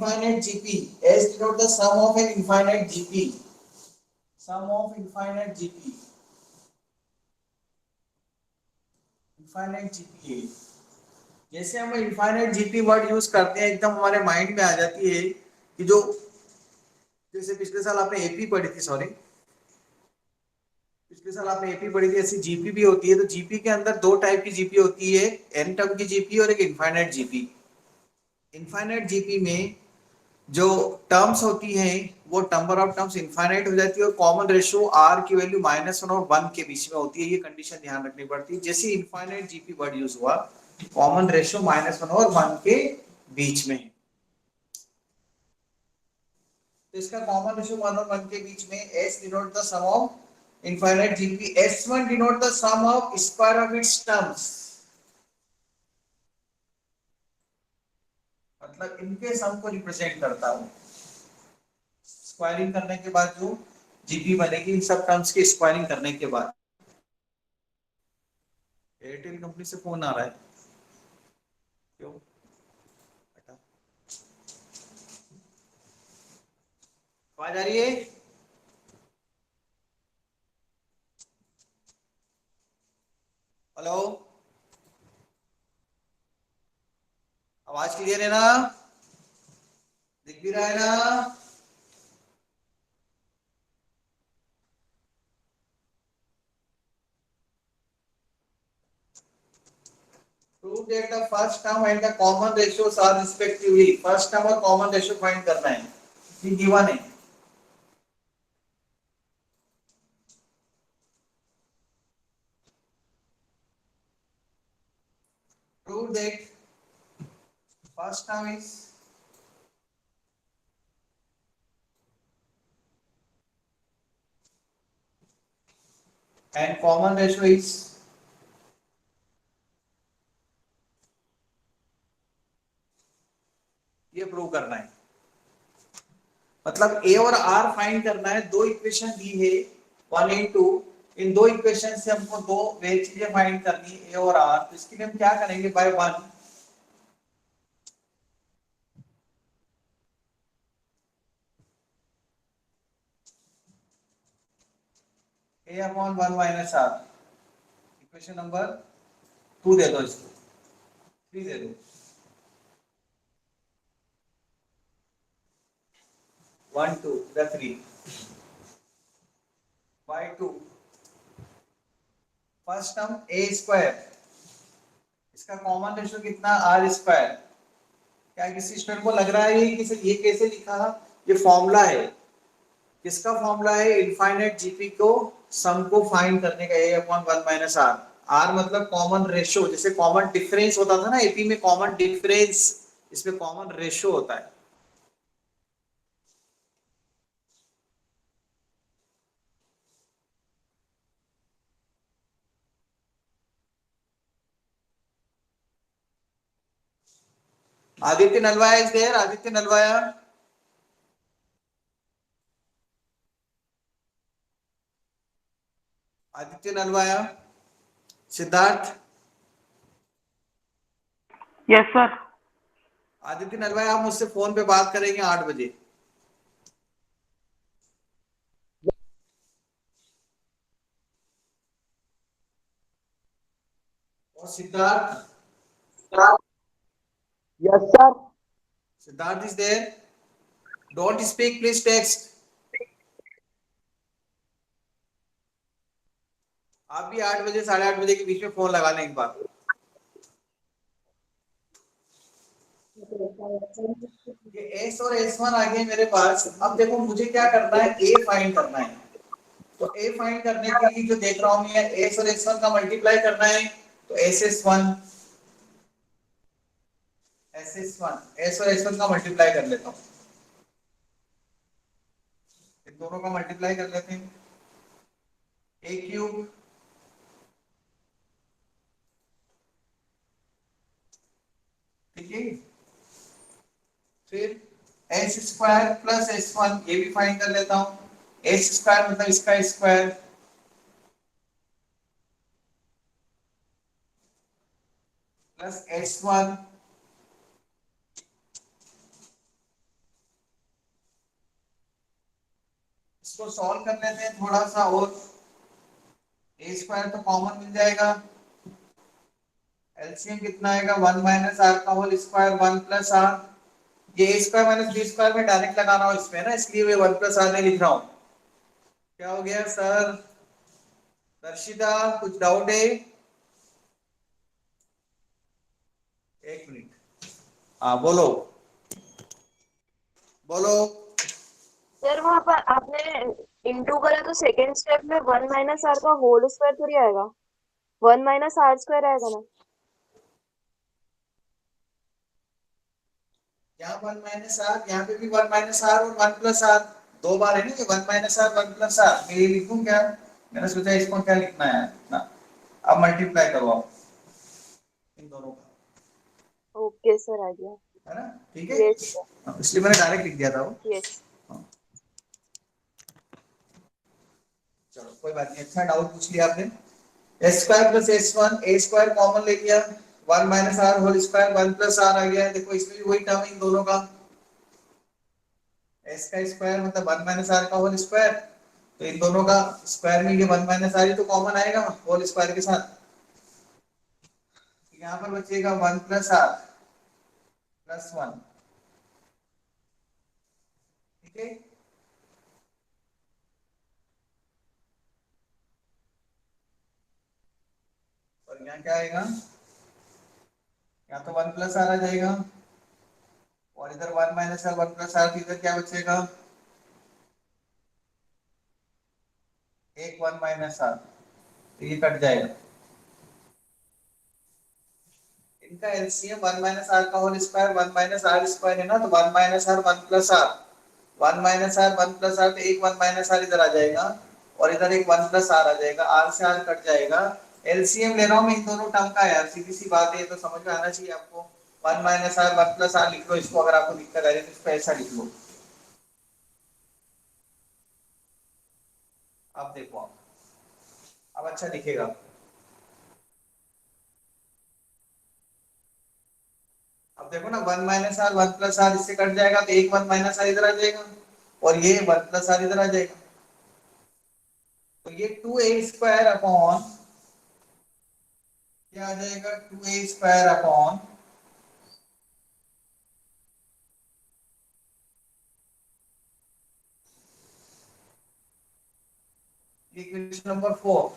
infinite GP. S denote the sum of an infinite GP. Sum of infinite GP. Infinite GP. जैसे हम infinite GP word use करते हैं एकदम हमारे mind में आ जाती है कि जो जैसे पिछले साल आपने एपी पढ़ी थी, सॉरी पिछले साल आपने एपी पढ़ी थी, ऐसी जीपी भी होती है। तो जीपी के अंदर दो टाइप की जीपी होती है, एन टर्म की जीपी और एक इनफाइनाइट जीपी। इनफाइनाइट जीपी में जो टर्म्स होती हैं वो नंबर ऑफ टर्म्स इनफाइनाइट हो जाती है और कॉमन रेशियो आर की वैल्यू -1 और 1 के बीच में होती है। ये कंडीशन ध्यान रखनी पड़ती है। जैसे इनफाइनाइट जीपी वर्ड यूज हुआ, कॉमन रेशियो -1 और 1 के बीच में। तो इसका कॉमन रेशियो 1 और 1 के बीच में। S denote the sum of infinite GP. S1 denote the sum of square of its terms, मतलब इनके सम को रिप्रेजेंट करता हूं। स्क्वायरिंग करने के बाद जो जीपी बनेगी इन सब टर्म्स की स्क्वायरिंग करने के बाद। एयरटेल कंपनी से फोन आ रहा है, क्यों? आवाज आ रही है? हेलो, आवाज क्लियर है ना? दिख भी रहा है ना? Prove that the first term and the common ratios are respectively। First term और कॉमन रेशियो फाइंड करना है, ये गिवन है। Prove that first term is and common ratio is ये प्रूव करना है। मतलब ए और आर फाइंड करना है। दो इक्वेशन दी है 1 एंड 2। इन दो इक्वेशन से हमको दो वे चीजें फाइंड करनी है, ए और आर। तो इसके लिए हम क्या करेंगे, by one A upon 1 minus R. Equation number 2 दे दो, इसको 3 दे दो। 1 2 the 3 by 2। First term A square, इसका कॉमन रेशियो कितना, आर स्क्वायर। क्या किसी स्टूडेंट को लग रहा है ये कैसे लिखा? ये फॉर्मूला है। किसका फॉर्मूला है? इनफाइनाइट जीपी को सम को फाइंड करने का, a upon 1 minus r. R मतलब कॉमन रेशियो, जैसे कॉमन डिफरेंस होता था ना एपी में, कॉमन डिफरेंस, इसमें कॉमन रेशियो होता है। Aditya Nalwaya is there? Aditya Nalwaya, Aditya Nalwaya, Siddharth. Yes sir. Aditya Nalwaya, आप मुझसे फोन पे बात करेंगे 8 बजे। और Siddharth, yes sir. Siddharth is there? Don't speak, please text. आप भी 8 बजे 8:30 बजे के बीच में फोन लगा लें एक बार। ये एस और एस वन आ गए मेरे पास। अब देखो मुझे क्या करना है, ए फाइंड करना है। तो ए फाइंड करने के लिए जो देख रहा हूं मैं, एस और एस वन का मल्टीप्लाई करना है। तो S S one, S S one, S और एस वन का मल्टीप्लाई कर लेता हूं। इन दोनों का मल्टीप्लाई कर लेते हैं। ए क्यूब ठीक है, फिर S square plus S one, ये भी फाइंड कर लेता हूं। एस स्क्वायर मतलब इसका स्क्वायर प्लस एस वन इसको सॉल्व कर लेते हैं थोड़ा सा और। ए स्क्वायर तो कॉमन मिल जाएगा, एलसीएम कितना आएगा 1 माइनस आर का होल स्क्वायर 1 प्लस आर। ये ए स्क्वायर माइनस बी स्क्वायर में डायरेक्ट लगाना हो इसमें ना, इसलिए मैं 1 प्लस आर नहीं लिख रहा हूं। क्या हो गया सर? दर्शिता कुछ डाउट है? एक मिनट, हाँ बोलो बोलो। सर वहां पर आपने इंटू करा तो सेकेंड स्टेप में 1 - आर का होल स्क्वायर थोड़ी आएगा, 1 - आर स्क्वायर आएगा ना। यहाँ 1 माइनस आर, यहाँ पे भी 1 माइनस आर और 1 प्लस आर, दो बार है ना ये 1 माइनस आर 1 प्लस आर। मैं ये लिखूं क्या? मैंने सोचा इसको क्या लिखना है इतना। अब मल्टीप्लाई करो आप इन दोनों का, ओके सर, आ गया। है ना? ठीक है, यस सर। इसलिए मैंने डायरेक्ट लिख दिया था वो। यस। हाँ, चलो कोई बात नहीं, अच्छा डाउट पूछ लिया आपने। S square plus S one, A square common ले लिया, 1 minus R whole square 1 plus R आ गया। देखो इसमें भी वही टर्म है इन दोनों का, एस का स्क्वायर मतलब 1 माइनस आर का होल स्क्वायर। तो इन दोनों का स्क्वायर में ये 1 माइनस आर ही तो कॉमन आएगा होल स्क्वायर के साथ। यहाँ पर बचेगा 1 प्लस आर प्लस 1। ठीक है, और यहाँ क्या आएगा? यहाँ तो 1 प्लस आर आ जाएगा, और इधर 1 माइनस आर 1 प्लस आर, इधर क्या बचेगा? एक 1 माइनस आर, तो ये कट जाएगा। इनका एलसीएम 1 माइनस आर का whole square 1 minus r square है ना, तो 1 minus are 1 plus r, 1 minus are 1 plus r, तो एक 1 माइनस आर इधर आ जाएगा, और इधर एक 1 प्लस आर आ जाएगा, आर से आर कट जाएगा। एलसीएम ले रहा हूं मैं इन दोनों टर्म का यार, सीधी सी बात है, ये तो समझ में आना चाहिए आपको। 1 माइनस आर 1 प्लस आर लिख लो इसको, अगर आपको दिक्कत आ रही है तो इसको ऐसा लिख लो। अब देखो आप, अब अच्छा दिखेगा। अब देखो ना, 1 माइनस आर 1 प्लस आर इससे कट जाएगा, तो एक 1 माइनस आर इधर आ जाएगा, और ये 1 प्लस आर इधर आ जाएगा। तो ये 2a स्क्वायर अपॉन, क्या आ जाएगा? 2a स्क्वायर अपॉन, ये क्वेश्चन नंबर 4।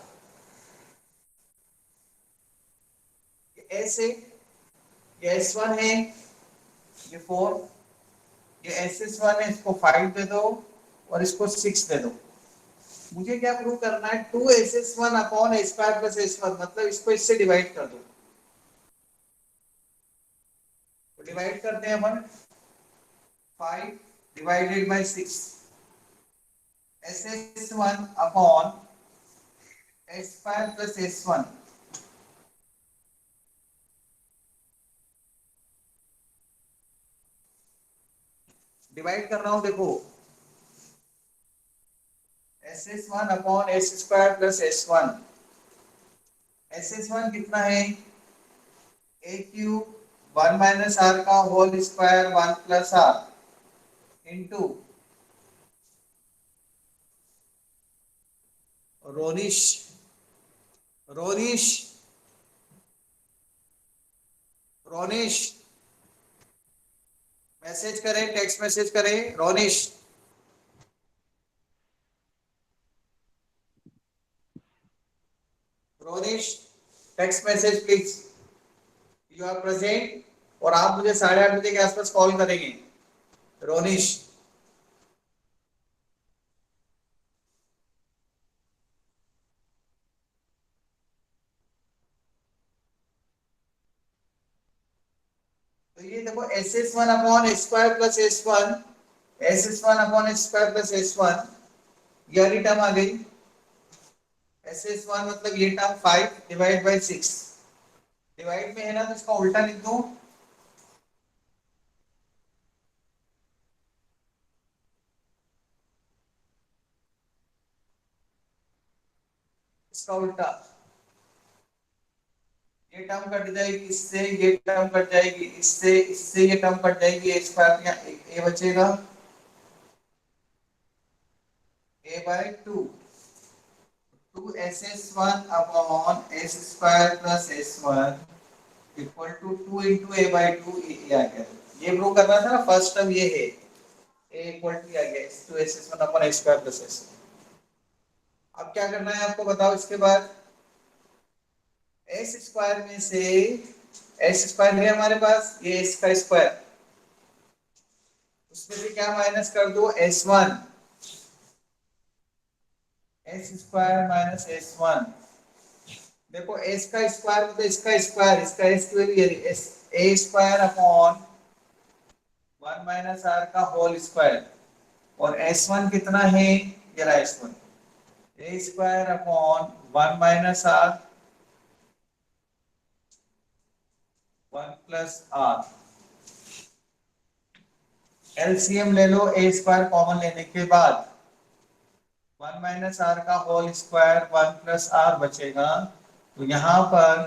एस है, ये S1 है, ये 4, ये SS1 है, इसको 5 दे दो और इसको 6 दे दो। मुझे क्या प्रूव करना है? 2SS1 upon a square plus S1, मतलब इसको इससे डिवाइड कर दो। तो डिवाइड करते हैं अपन, 5 divided by 6, SS1 upon a square plus S1। Divide कर रहा हूं देखो, SS1 upon S square plus S1। SS1 कितना है? a क्यूब 1 माइनस आर का whole square 1 plus r into Ronish, Ronish, Ronish, message करें, टेक्स्ट मैसेज करें, Ronish. Ronish, text message please, you are present, और आप मुझे 8:30 के आसपास कॉल करेंगे। रोनिश, तो ये देखो SS1 upon S square plus S1, SS1 upon S square plus S1, ये वाली टर्म आ गई। SS1 मतलब ये टर्म 5 डिवाइड बाय 6, डिवाइड में है ना तो इसका उल्टा लिख दो, इसका उल्टा। ये टर्म कट जाएगी इससे, ये टर्म कट जाएगी इससे, इससे ये टर्म कट जाएगी, ए स्क्वायर, ए बचेगा, a by 2 2s1 upon s square plus s1 equal to 2 into a by 2 ये आ गया। ये प्रूव करना था ना, फर्स्ट टर्म ये है a इक्वल टू आ गया 2s1 upon s square plus s1। अब क्या करना है आपको बताओ, इसके बाद एस स्क्वायर में से एस स्क्वायर है हमारे पास, ये एस का स्क्वायर, उसमें से क्या माइनस कर दो s1, S square minus s1। देखो एस का स्क्वायर मतलब इसका स्क्वायर, इसका एस की value s a square upon 1 minus r का होल स्क्वायर, और s1 कितना है, ये रहा s1, a square upon 1 minus are 1 plus r. LCM ले लो, ए स्क्वायर कॉमन लेने के बाद 1 माइनस आर का होल स्क्वायर 1 प्लस आर बचेगा, तो यहाँ पर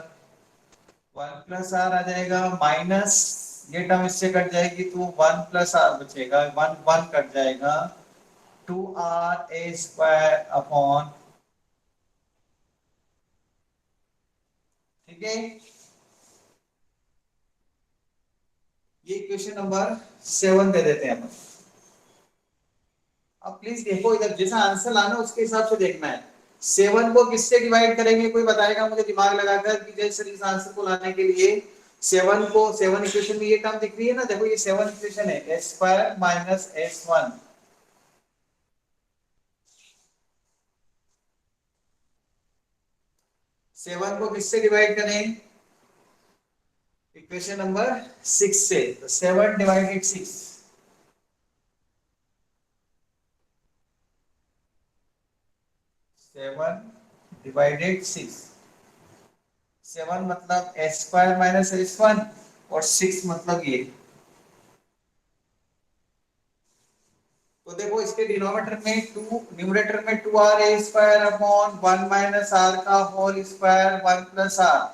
1 प्लस आर आ जाएगा, माइनस ये टर्म इससे कट जाएगी तो 1 प्लस आर बचेगा, 1 1 कट जाएगा, 2r ए स्क्वायर अपॉन, ठीक है। ये क्वेश्चन नंबर 7 दे देते हैं अपन। अब प्लीज देखो इधर, जैसा आंसर लाना उसके हिसाब से देखना है। 7 को किससे डिवाइड करेंगे, कोई बताएगा मुझे दिमाग लगाकर कि जैसे इस आंसर को लाने के लिए 7 को, 7 इक्वेशन में ये टर्म दिख रही है ना, देखो ये 7 इक्वेशन है, एस स्क्वायर माइनस s1। 7 को किससे डिवाइड करें, इक्वेशन नंबर 6 से, तो 7 डिवाइडेड 6, 7 डिवाइडेड 6, 7 मतलब एस स्क्वायर माइनस s1 और 6 मतलब ये। तो देखो इसके डिनोमिनेटर में 2, न्यूमरेटर में 2r a square upon 1 minus r का होल स्क्वायर 1 प्लस r,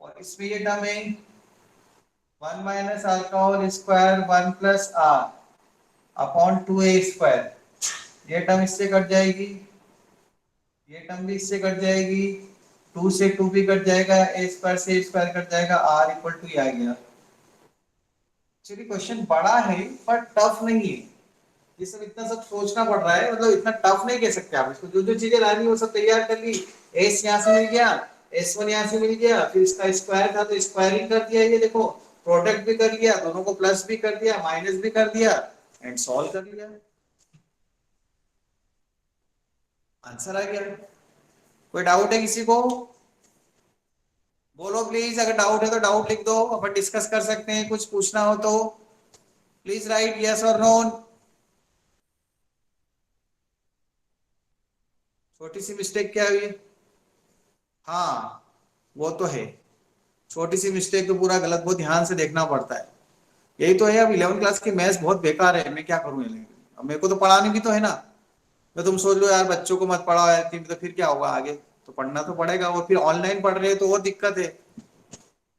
और इसमें ये टर्म है 1 माइनस r का whole square 1 plus r upon 2a square. ये टर्म इससे कट जाएगी, ये टर्म भी इससे कट जाएगी, 2 से 2 भी कट जाएगा, a स्क्वायर से a स्क्वायर कट जाएगा, r इक्वल टू ये आ गया। चलिए क्वेश्चन बड़ा है पर टफ नहीं है, ये सब इतना सब सोचना पड़ रहा है, मतलब इतना टफ नहीं कह सकते आप इसको। जो जो चीजें लानी वो सब तैयार कर ली, एस यहाँ से मिल गया, s1 यहाँ से मिल गया, फिर इसका स्क्वायर था तो स्क्वायर ही कर दिया, ये देखो प्रोडक्ट भी कर लिया, दोनों को प्लस भी कर दिया, माइनस भी कर दिया, एंड सॉल्व कर लिया, आंसर आ गया। कोई डाउट है किसी को, बोलो प्लीज, अगर डाउट है तो डाउट लिख दो, अपन डिस्कस कर सकते हैं, कुछ पूछना हो तो प्लीज राइट यस और नो। छोटी सी मिस्टेक क्या हुई, हाँ वो तो है, छोटी सी मिस्टेक तो पूरा गलत, बहुत ध्यान से देखना पड़ता है। यही तो है, अब 11 क्लास की मैथ्स बहुत बेकार है, मैं क्या करूं ये, लेकिन अब मेरे को तो पढ़ानी भी तो है ना। तो तुम सोच लो यार बच्चों को मत पढ़ाओ यार, तो फिर क्या होगा आगे, तो पढ़ना तो पड़ेगा, और फिर ऑनलाइन पढ़ रहे हैं तो और दिक्कत है।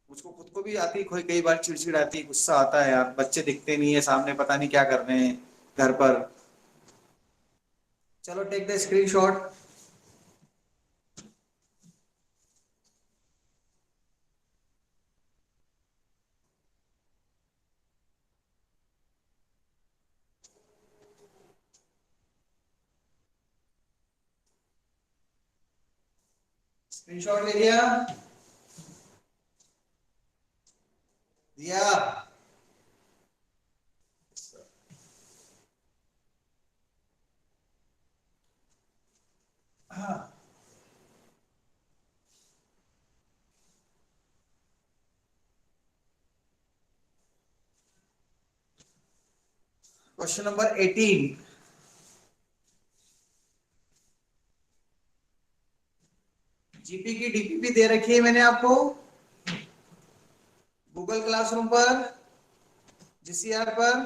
मुझको खुद को भी आती है, कई बार चिड़चिड़ आती है, गुस्सा आता है यार, बच्चे दिखते नहीं है सामने, पता नहीं क्या कर रहे हैं घर पर। चलो टेक द स्क्रीनशॉट। स्क्रीनशॉट ले लिया, दिया। हाँ, क्वेश्चन नंबर 18, जीपी की डीपीपी दे रखी है मैंने आपको गूगल क्लासरूम पर, जीसीआर पर।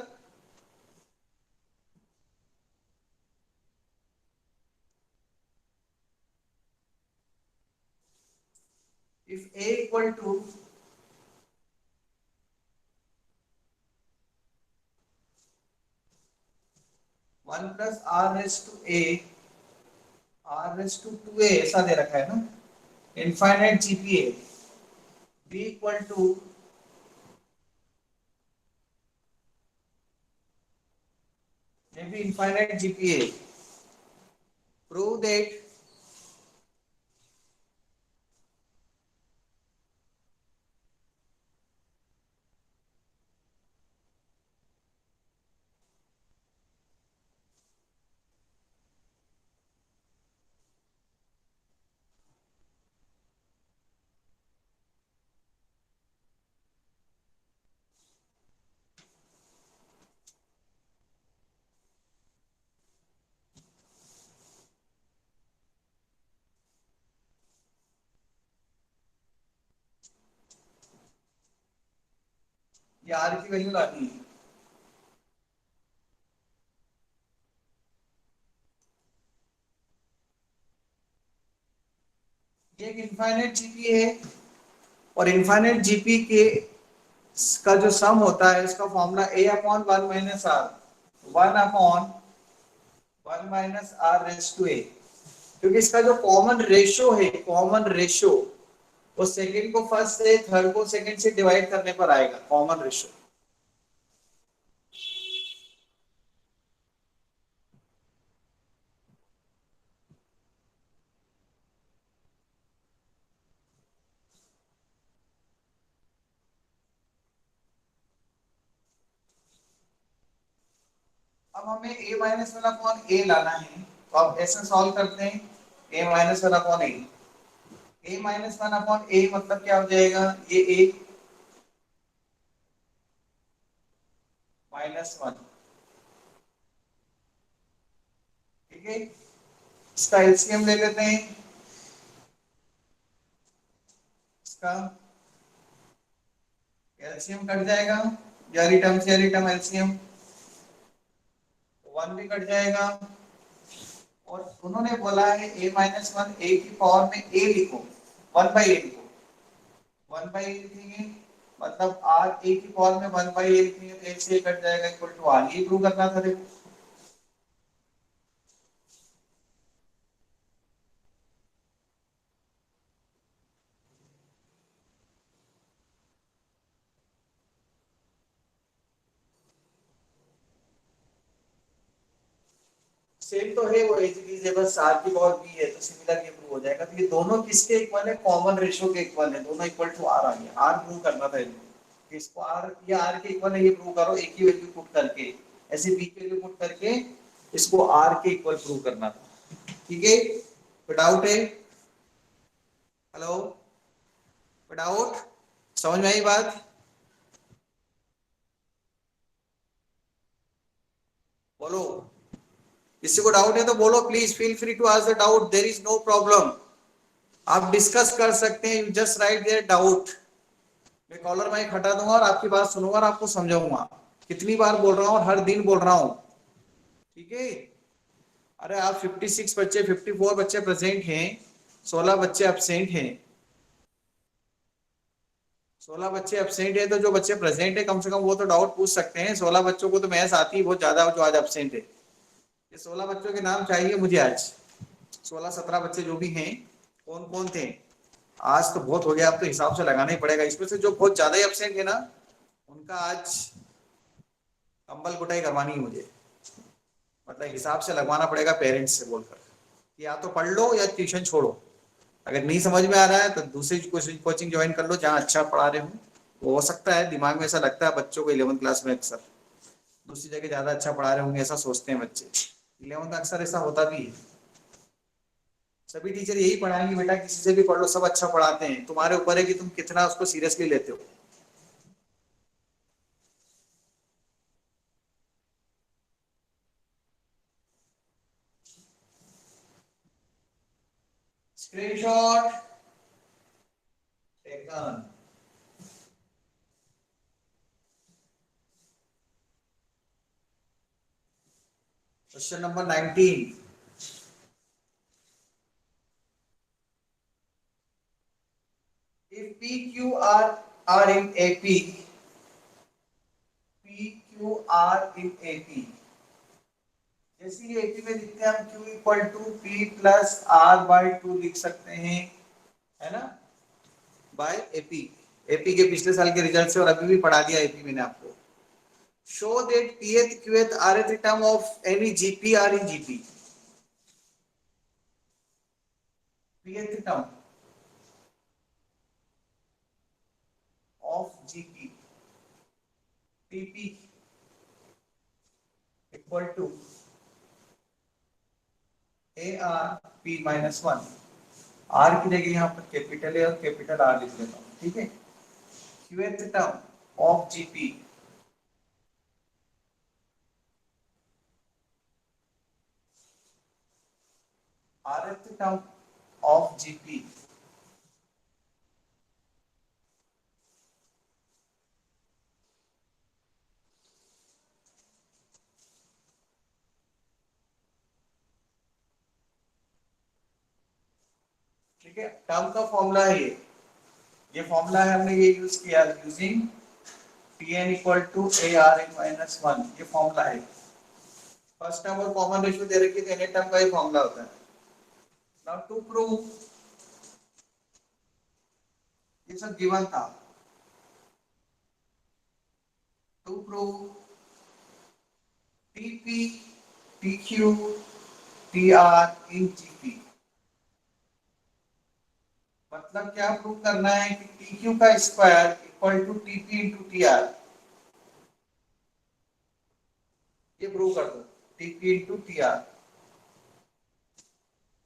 If a equal to 1 plus r raise to a, r raise to 2a ऐसा दे रखा है ना, infinite GPA b equal to maybe infinite GPA. Prove that ये आर की वैल्यू लानी है। ये एक इनफाइनाइट जीपी है और इनफाइनाइट जीपी के का जो सम होता है इसका formula a upon 1 minus are, 1 upon 1 minus R raise to A, क्योंकि इसका जो कॉमन रेशो है, कॉमन रेशो वो सेकंड को फर्स्ट से, थर्ड को सेकंड से डिवाइड करने पर आएगा कॉमन रेशो। अब हमें a minus one upon A लाना है, तो अब ऐसे सॉल्व करते हैं, a minus one upon A, a minus one upon A मतलब क्या हो जाएगा, ये a माइनस वन, ठीक है। इसका एलसीएम ले लेते हैं, इसका एलसीएम कट जाएगा, यारी टर्म एलसीएम 1 भी कट जाएगा, और उन्होंने बोला है a माइनस वन ए की पावर में a लिखो, 1 बाई ए लिखो, 1 बाई ए लिखेंगे मतलब r a की पावर में 1 बाई ए लिखेंगे तो a से a कट जाएगा इक्वल टू r, ये प्रूव करना था। देखो सेम तो है वो एच है, बस r की पावर b है तो सिमिलर ये प्रूव हो जाएगा। तो ये दोनों किसके इक्वल है, कॉमन रेशियो के इक्वल है, दोनों इक्वल टू r आ गया, r प्रूव करना था इनको, इसको r या r के इक्वल है ये प्रूव करो, एक ही वैल्यू पुट करके, ऐसे b की वैल्यू पुट करके इसको r के इक्वल प्रूव करना था, ठीक है। कोई डाउट है? हेलो, कोई डाउट? समझ में आई बात? बोलो, किसी को डाउट है तो बोलो please, feel free to ask the doubt, there is no problem, आप डिस्कस कर सकते हैं, you just write there doubt. मैं कॉलर माइक हटा दूंगा और आपकी बात सुनूंगा और आपको समझाऊंगा, कितनी बार बोल रहा हूँ और हर दिन बोल रहा हूँ, ठीक है। अरे आप 56 बच्चे, 54 बच्चे प्रेजेंट हैं, 16 बच्चे एब्सेंट हैं, 16 बच्चे एब्सेंट है, तो जो बच्चे प्रेजेंट है कम से कम वो तो डाउट पूछ सकते हैं। 16 बच्चों को तो मैथ्स आती है बहुत ज्यादा, जो आज एब्सेंट है। ये 16 बच्चों के नाम चाहिए मुझे आज, 16-17 बच्चे जो भी हैं, कौन कौन थे। आज तो बहुत हो गया, अब तो हिसाब से लगाना ही पड़ेगा, इसमें से जो बहुत ज्यादा एब्सेंट है ना उनका आज कंबल कुटाई करवानी है मुझे, मतलब हिसाब से लगवाना पड़ेगा पेरेंट्स से बोलकर कि या तो पढ़ लो या ट्यूशन छोड़ो। अगर नहीं समझ में आ रहा है तो दूसरी कोचिंग ज्वाइन कर लो जहाँ अच्छा पढ़ा रहे हो। वो हो सकता है दिमाग में ऐसा लगता है बच्चों को 11th क्लास में अक्सर दूसरी जगह ज्यादा अच्छा पढ़ा रहे होंगे, ऐसा सोचते हैं बच्चे। 11th में अक्सर ऐसा होता भी है, सभी टीचर यही पढ़ाएंगे बेटा किसी से भी पढ़ लो, सब अच्छा पढ़ाते हैं, तुम्हारे ऊपर है कि तुम कितना उसको सीरियसली लेते हो। Screenshot taken. Question number 19, if PQR in AP, PQR in AP जैसे ये एपी में लिखते हैं हम Q equal to p plus r by two लिख सकते हैं, है ना, बाय एपी। एपी के पिछले साल के रिजल्ट से और अभी भी पढ़ा दिया एपी मैंने आपको। Show that pth qth rth term of any gp are in gp। pth term of gp tp equal to ar p minus 1। Are की जगह यहाँ पर कैपिटल है और कैपिटल आर लिख देता हूँ, ठीक है। qth term of gp rth term of gp ठीक है। टर्म का फॉर्मूला है ये फॉर्मूला है, हमने ये यूज किया using Tn equal to a r n minus 1। ये फॉर्मूला है। फर्स्ट टर्म और कॉमन रेशियो दे रखी है, टर्म का ही फॉर्मूला होता है। नाउ टू प्रूव, ये सब गिवन था। To prove Tp Tq Tr in Gp, मतलब क्या प्रूव करना है कि Tq का square equal to Tp into Tr। ये प्रूव कर दो, Tp इंटू Tr,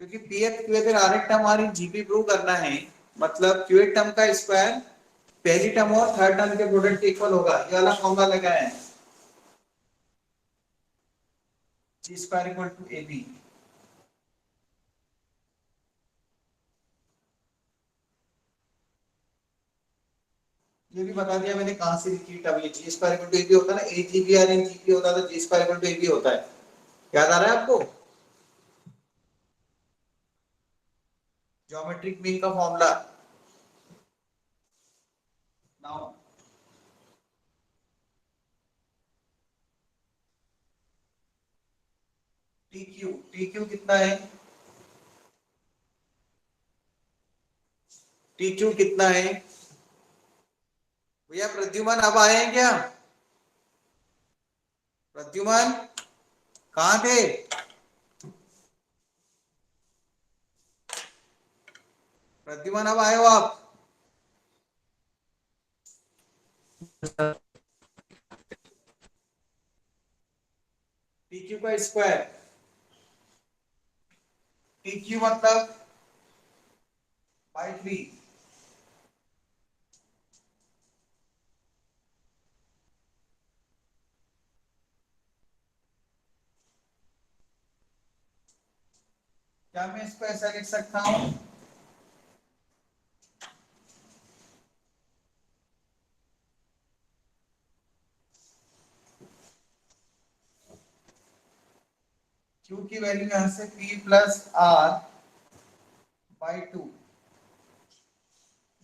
क्योंकि pth qth और rth टर्म और जीपी प्रूव करना है, मतलब qth टर्म का स्क्वायर पहली टर्म और थर्ड टर्म के प्रोडक्ट के इक्वल होगा। ये वाला फॉर्मूला लगाया है, g square equal to ab। ये भी बता दिया मैंने कहां से लिखी टर्म, ये g square equal to ab होता है ना, agb r इन gp होता है तो g square equal to ab होता है। याद आ रहा है आपको? ज्योमेट्रिक मीन का फॉर्मूला। नाउ tq कितना है? tq कितना है भैया? प्रद्युमन अब आए हैं क्या? प्रद्युमन कहाँ थे? प्रद्युमन अब आए हो आप? tq का स्क्वायर, tq मतलब बाई 3। क्या मैं इसको ऐसा लिख सकता हूं? q की वैल्यू यहां से p plus r by 2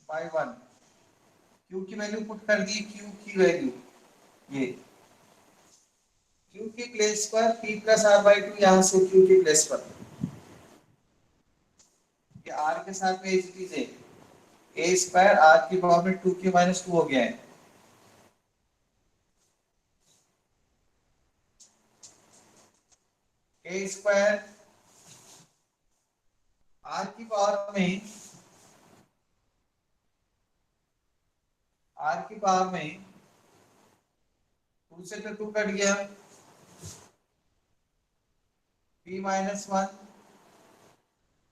by 1। q की वैल्यू पुट कर दी, q की वैल्यू ये q की प्लेस पर p प्लस आर बाई 2, यहां से q की प्लेस पर ये r के साथ में एक चीज है, a स्क्वायर r की पावर में 2q माइनस 2 हो गया है। a स्क्वायर r की पावर में, r की पावर में 2 से तो 2 कट गया, p माइनस 1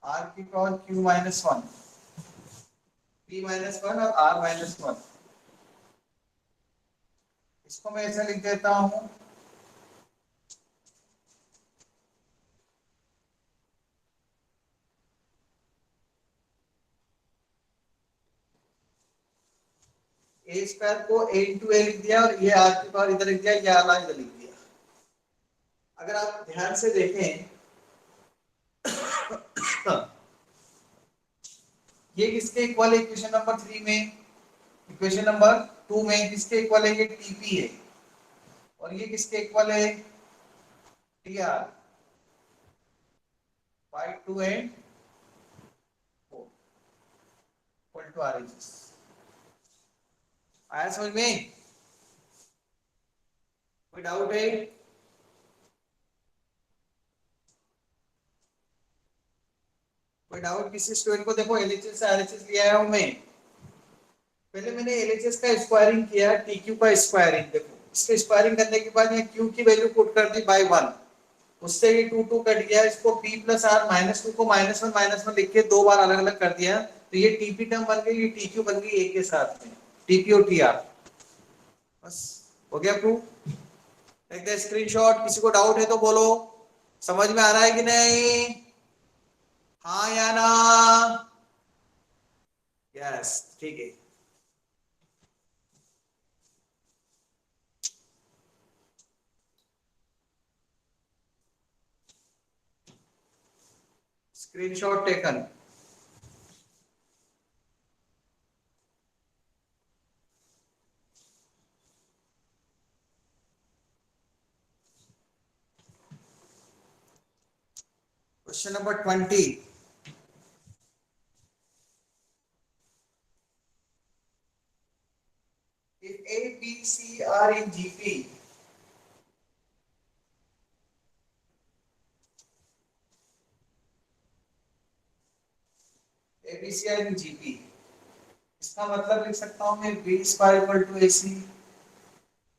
r की power q minus 1, p minus 1 और r माइनस 1। इसको मैं ऐसा लिख देता हूं, ए स्क्वायर को a इंटू ए लिख दिया और ये r की पावर इधर लिख दिया, ये आला इधर लिख दिया। अगर आप ध्यान से देखें ये किसके इक्वल है? इक्वेशन नंबर 3 में, इक्वेशन नंबर 2 में किसके इक्वल है? ये टीपी है। और ये किसके इक्वल है? Tr. By 2 and 4 equal to RHS। आया समझ में? कोई डाउट है? कोई डाउट किसी स्टूडेंट को? देखो एलएचएस से आरएचएस ले आया हूं मैं। पहले मैंने एलएचएस का स्क्वायरिंग किया, टीक्यू का स्क्वायरिंग। देखो इसके स्क्वायरिंग करने के बाद मैं क्यू की वैल्यू पुट कर दी बाय 1, उससे ये 2 2 कट गया। इसको p प्लस आर माइनस 2 को माइनस वन लिख के 2 बार अलग अलग कर दिया, तो ये टीपी टर्म बन गई, ये टीक्यू बन गई एक के साथ में, टीपी और टीआर। बस हो गया प्रूफ। एक द स्क्रीनशॉट। किसी को डाउट है तो बोलो। समझ में आ रहा है कि नहीं? हाँ या ना? यस ठीक है। Screenshot taken. Question number 20। If A, B, C are in GP, A, B, C are in GP, इसका मतलब लिख सकता हूं मैं B square equal to AC,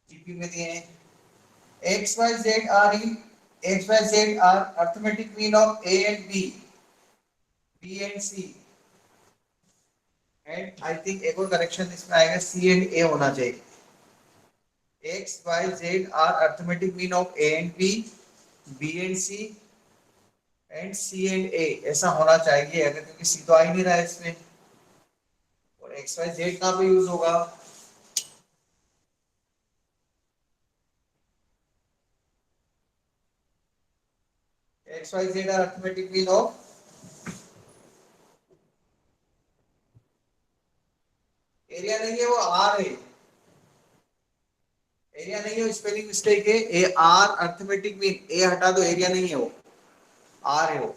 GP में दिए हैं। X, Y, Z are in X, Y, Z are arithmetic mean of A and B, B and C, and I think एक और करेक्शन इसमें आएगा C and A होना चाहिए। X, Y, Z are arithmetic mean of A and B, B and C, and C and A ऐसा होना चाहिए अगर, क्योंकि C तो आ ही नहीं रहा है इसमें, और एक्स वाई जेड कहाँ पे यूज होगा? X y z are arithmetic mean of, area नहीं है वो आर है, एरिया नहीं है, स्पेलिंग मिस्टेक है। ए आर अरिथमेटिक मीन, ए हटा दो, एरिया नहीं है वो, आर है वो।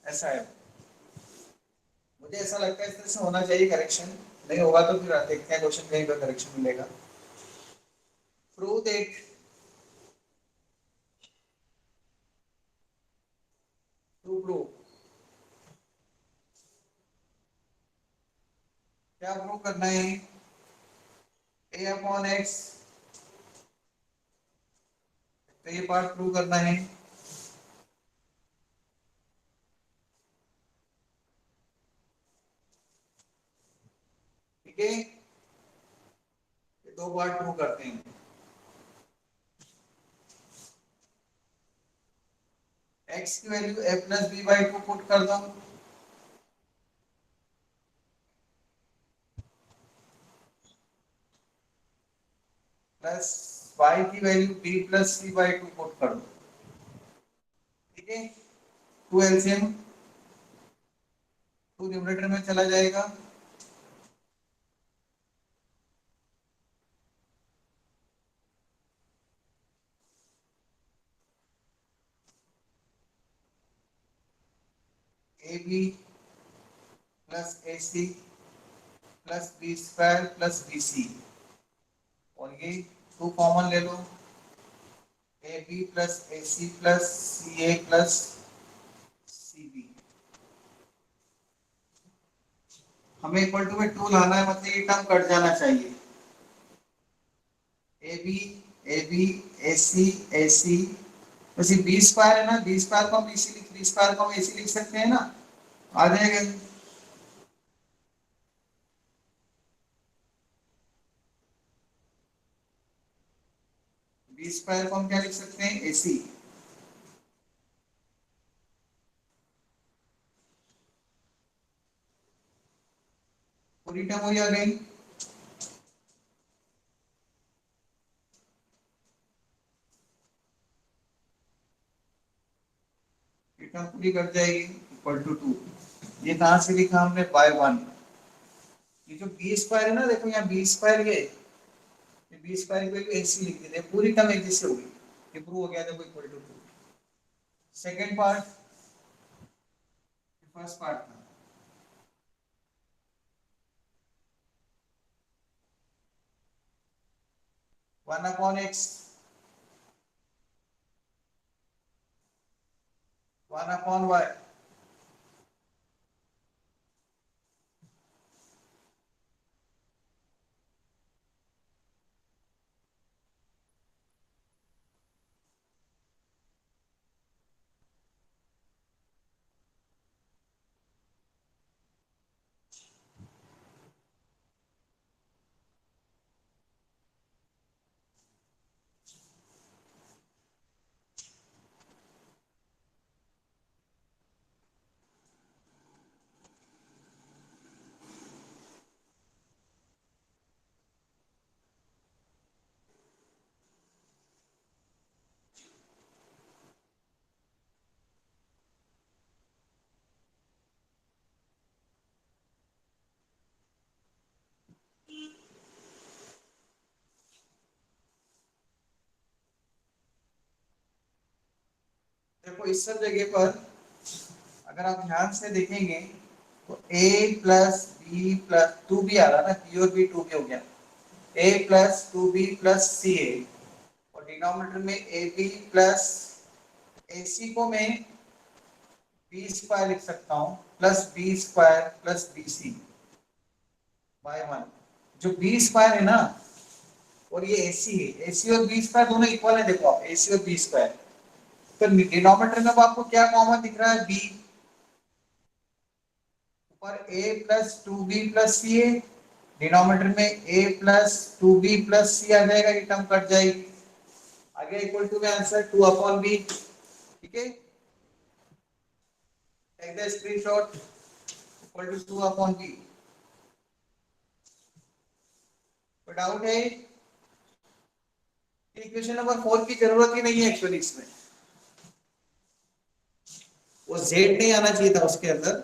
ऐसा है, मुझे ऐसा लगता है इस तरह से होना चाहिए करेक्शन। नहीं होगा तो फिर देखते हैं क्वेश्चन कहीं पर करेक्शन मिलेगा। प्रूव दैट, टू प्रूव, क्या प्रूव करना है? ए अपॉन एक्स, तो ये पार्ट प्रूव करना है। ठीक है, ये दो पार्ट प्रूव करते हैं। एक्स की value a plus b by 2 put कर दो, प्लस y की value b plus c by 2 put कर दो। ठीक है, 2 एलसीएम 2 न्यूमरेटर में चला जाएगा, A B plus A C plus B square plus B C, और ये 2 कॉमन ले लो, A B plus A C plus C A plus C B. हमें इक्वल टू में 2 लाना है, मतलब ये टर्म कट जाना चाहिए। ए बी ए सी, बस ये बी स्क्वायर है ना, बी स्क्वायर को हम बी सी लिख, बी स्क्वायर को हम ए सी लिख सकते हैं ना, आ जाएगा। बी स्क्वायर को हम क्या लिख सकते हैं? ए सी। पूरी टर्म हुई अगेन, ये टर्म पूरी कट जाएगी इक्वल टू 2। ये कहां से लिखा हमने, बाय 1। ये जो बी स्क्वायर है ना, देखो यहाँ बी स्क्वायर, ये बी स्क्वायर की वैल्यू ऐसी लिख देते हैं, पूरी टर्म एक जैसे होगी, ये प्रूव हो गया देखो equal to 2। Second part, first part था, 1/x 1/y। देखो इस सब जगह पर अगर आप ध्यान से देखेंगे तो a plus b plus 2b आ रहा ना, b और b 2b हो गया, a plus 2b plus C a, और डिनोमिनेटर में ए बी प्लस ए सी को मैं बी स्क्वायर लिख सकता हूँ plus B square plus B c by 1। जो बी स्क्वायर है ना और ये ए सी है, ए सी और बी स्क्वायर दोनों इक्वल है, देखो आप ए सी और बी स्क्वायर, तो डिनोमिनेटर में अब आपको क्या कॉमन दिख रहा है, बी, ऊपर a plus two B plus C है, डिनोमिनेटर में a plus two B plus C आ जाएगा, ये टर्म कट जाएगी, आ गया इक्वल टू में आंसर 2/b। ठीक है, take the screenshot, equal to 2/b। कोई डाउट है, इक्वेशन नंबर 4 की जरूरत ही नहीं है एक्चुअली, इसमें वो z नहीं आना चाहिए था उसके अंदर,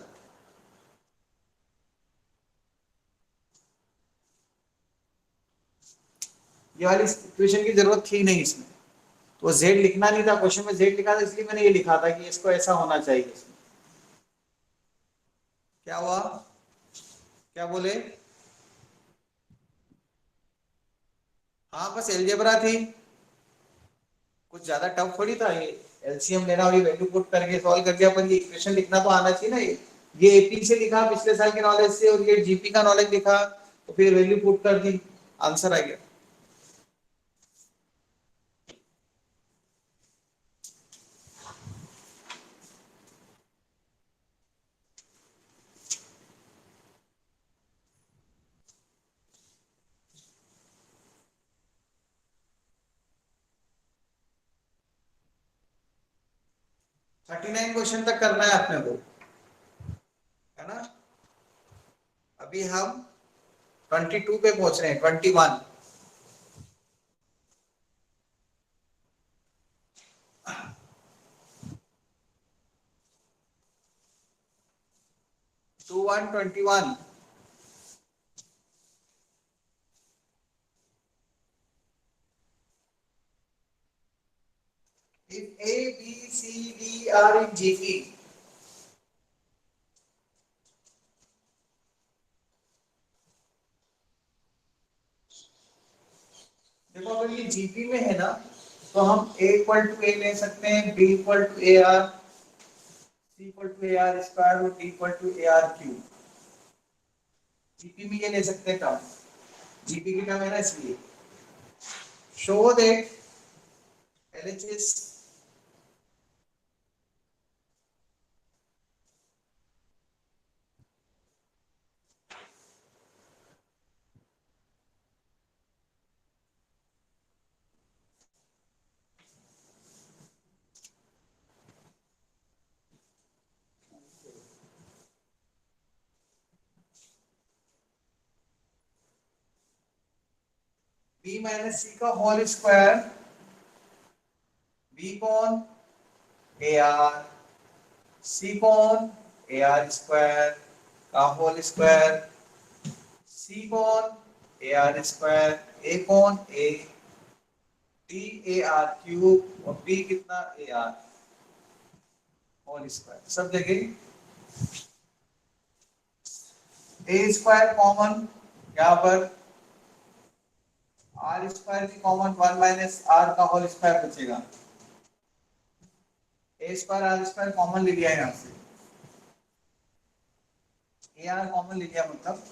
ये वाली इक्वेशन की जरूरत थी नहीं इसमें, तो z लिखना नहीं था क्वेश्चन में, z लिखा था इसलिए मैंने ये लिखा था कि इसको ऐसा होना चाहिए इसमें। क्या हुआ, क्या बोले, हाँ बस एलजेब्रा थी, कुछ ज्यादा टफ थोड़ी था ये, एलसीएम लेना और ये वैल्यू पुट करके सॉल्व कर दिया, पर ये इक्वेशन लिखना तो आना चाहिए ना, ये एपी से लिखा पिछले साल के नॉलेज से, और ये जीपी का नॉलेज लिखा, तो फिर वैल्यू पुट कर दी, आंसर आ गया। थर्टी 39 क्वेश्चन तक करना है अपने को, है ना, अभी हम 22 पे पहुंच रहे हैं, 21। Two one 21। If A, B, C, D are in GP, देखो अगर ये जीपी में है ना, तो हम a इक्वल टू ए ले सकते हैं, b equal to a r, c equal to a are square और d equal to a are cube, GP में ये ले सकते हैं टर्म, जीपी की टर्म है ना, इसलिए show that LHS B minus C का होल स्क्वायर, बी कौन, ए आर, सी कौन, ए आर स्क्वायर का होल स्क्वायर, सी कौन, ए आर स्क्वायर, ए कौन, A, D A are cube, और बी कितना, ए आर होल स्क्वायर। सब जगह ए स्क्वायर कॉमन, यहाँ पर आर स्क्वायर की कॉमन, 1 माइनस आर का होल स्क्वायर बचेगा। ए स्क्वायर आर स्क्वायर कॉमन ले लिया यहाँ से, ए आर कॉमन ले लिया, मतलब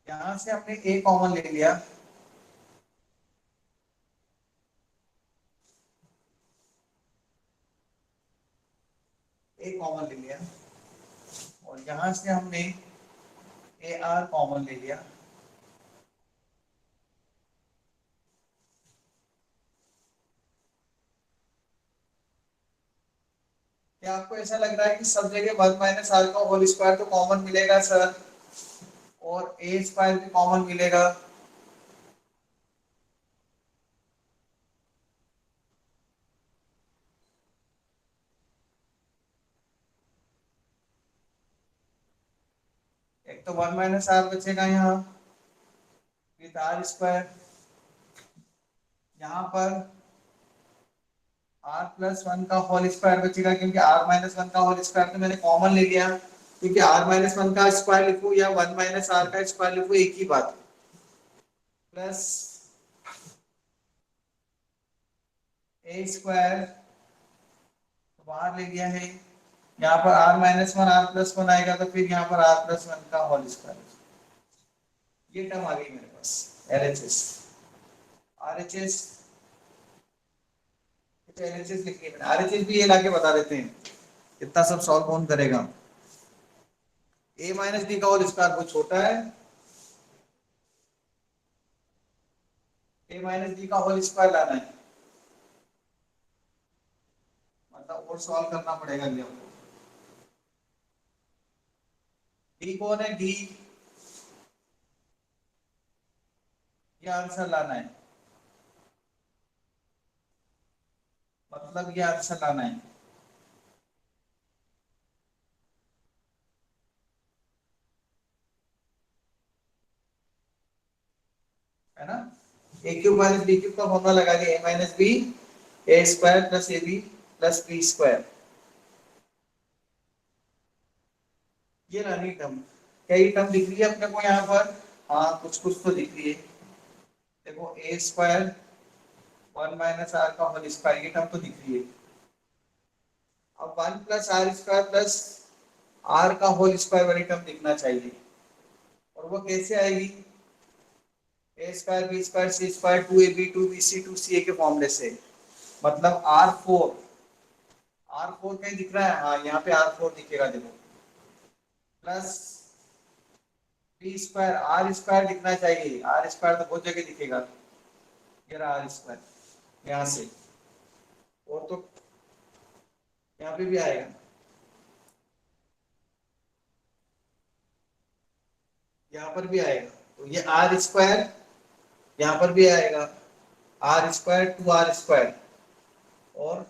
यहाँ से हमने ए कॉमन ले लिया, ए कॉमन ले लिया, और यहाँ से हमने ए आर कॉमन ले लिया। क्या आपको ऐसा लग रहा है कि सब जगह 1 माइनस आर का होल स्क्वायर तो कॉमन मिलेगा सर, और ए स्क्वायर भी कॉमन मिलेगा? एक तो 1 माइनस आर बचेगा यहाँ विद आर स्क्वायर, यहाँ पर आर प्लस वन का होल स्क्वायर बचेगा, क्योंकि आर माइनस वन का होल स्क्वायर तो मैंने कॉमन ले लिया, क्योंकि आर माइनस वन का स्क्वायर लिखूं या 1 माइनस आर का स्क्वायर लिखूं एक ही बात है। प्लस ए स्क्वायर बाहर ले लिया है, यहाँ पर R minus one R plus one आएगा, तो फिर यहाँ पर आर प्लस वन का होल स्क्वायर। ये टर्म आ गई मेरे पास, L H S, R H S, L H S लिख लिया मैंने, आर एच एस भी ये लाके बता देते हैं, इतना सब सॉल्व कौन करेगा। ए माइनस डी का होल स्क्वायर बहुत छोटा है, ए माइनस डी का होल स्क्वायर लाना है, मतलब और सॉल्व करना पड़ेगा ये हमको। डी कौन है, डी, ये आंसर लाना है, मतलब ये आंसर लाना है। है ना, A cube minus B cube का फॉर्मूला लगा दिया, A minus B, A square plus A B plus B square. ये रही टर्म, क्या ये टर्म दिख रही है अपने को यहाँ पर? हाँ, कुछ कुछ तो दिख रही है। देखो ए स्क्वायर 1 माइनस आर का होल स्क्वायर, ये टर्म तो दिख रही है। अब 1 plus r square plus r का होल स्क्वायर वाली टर्म दिखना चाहिए, और वो कैसे आएगी? A square b square c square 2ab 2bc 2ca के फॉर्मूले से, मतलब R4, R4 कहीं दिख रहा है? हाँ, यहाँ पे R4 दिखेगा, देखो, plus B square, r square दिखना चाहिए, आर स्क्वायर तो बहुत जगह दिखेगा, ये रहा आर स्क्वायर यहाँ से, और तो यहाँ पे भी आएगा, यहाँ पर भी आएगा, तो ये आर स्क्वायर यहाँ पर भी आएगा, r square two r square, और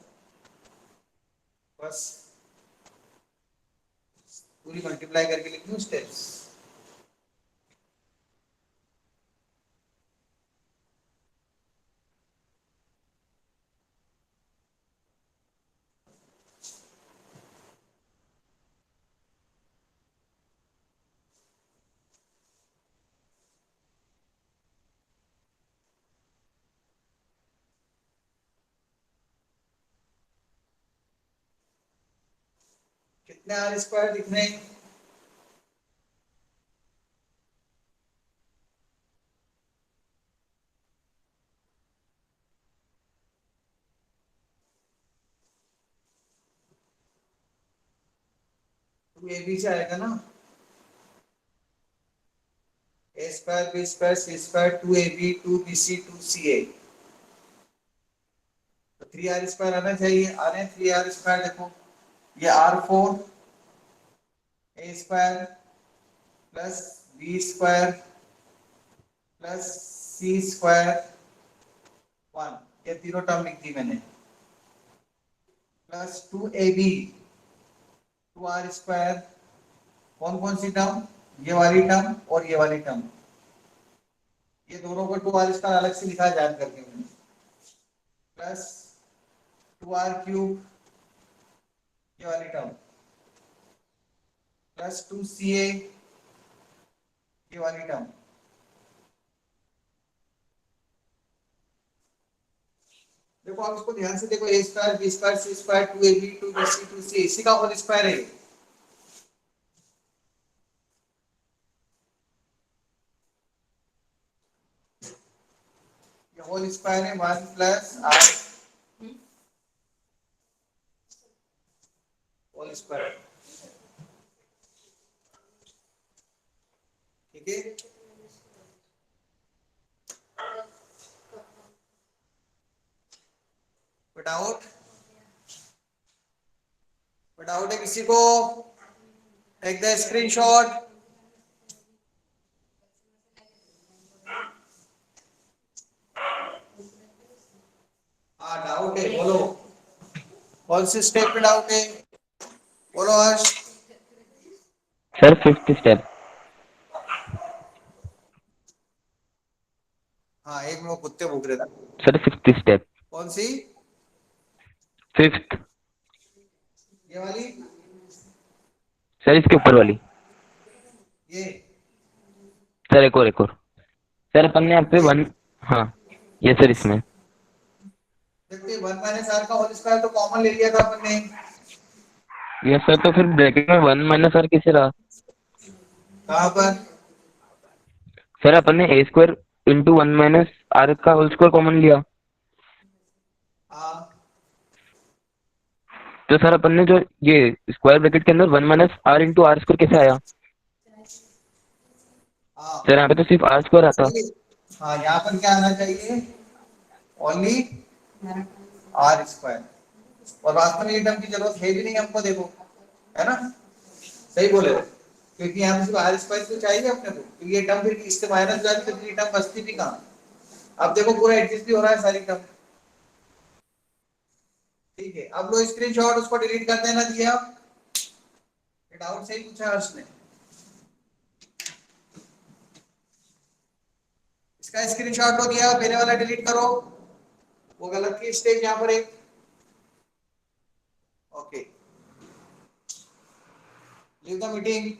बस पूरी मल्टीप्लाई करके लिख दूं स्टेप्स। कितने आर स्क्वायर दिख रहे हैं? टू ए बी से आएगा ना, ए square b square c square 2ab 2bc 2ca, तो 3r स्क्वायर आना चाहिए, आ रहे हैं 3r स्क्वायर। देखो ये R4 A square plus B square plus C square 1, ये तीनों टर्म लिख दी मैंने, प्लस 2ab 2r स्क्वायर, कौन कौन सी टर्म, ये वाली टर्म और ये वाली टर्म, ये दोनों को 2r स्क्वायर अलग से लिखा याद करके मैंने, प्लस 2r क्यूब ये वाली टर्म, प्लस 2ca ये वाली टर्म। देखो आप इसको ध्यान से देखो, a square b square c square 2ab 2bc 2c इसी का होल स्क्वायर है। ये होल स्क्वायर है 1 प्लस r होल स्क्वायर, ठीक है। डाउट है किसी को? Take the screenshot. हाँ डाउट है, बोलो कौन से स्टेप पे डाउट है, बोलो हर्ष। Sir 5th step. हाँ एक मिनट, कुत्ते भूख रहे था। Sir 5th step. कौन सी? 5th। ये वाली? सर इसके ऊपर वाली। ये सर एक और सर अपन ने यहाँ पे 1, हाँ ये सर इसमें देखते 1 माइनस आर का होल स्क्वायर तो कॉमन ले लिया था अपन ने। ये सर, तो फिर ब्रैकेट में 1 माइनस आर किसे रहा? कहाँ पर? सर अपन ने a square into 1 minus r का होल स्क्वायर कॉमन लिया, हाँ तो सर अपन ने जो ये स्क्वायर ब्रैकेट के अंदर 1 minus r into r square कैसे आया? हाँ सर यहाँ पे तो सिर्फ आर स्क्वायर आता। हाँ यहाँ पर क्या आना चाहिए? Only r square. और वास्तव में ये टर्म की जरूरत है भी नहीं हमको, देखो है ना, सही बोले हो, क्योंकि यहाँ पे सिर्फ आर स्क्वायर तो चाहिए अपने को, क्योंकि ये टर्म फिर इससे माइनस जाती तो ये टर्म बचती भी कहाँ। अब देखो पूरा एडजस्ट भी हो रहा है सारी टर्म, ठीक है। अब लो स्क्रीनशॉट, उसको डिलीट कर देना दिया। डाउट सही पूछा हर्ष ने, इसका स्क्रीनशॉट लो दिया, पहले वाला डिलीट करो, वो गलत की स्टेज यहाँ पर एक, ओके लीव द मीटिंग।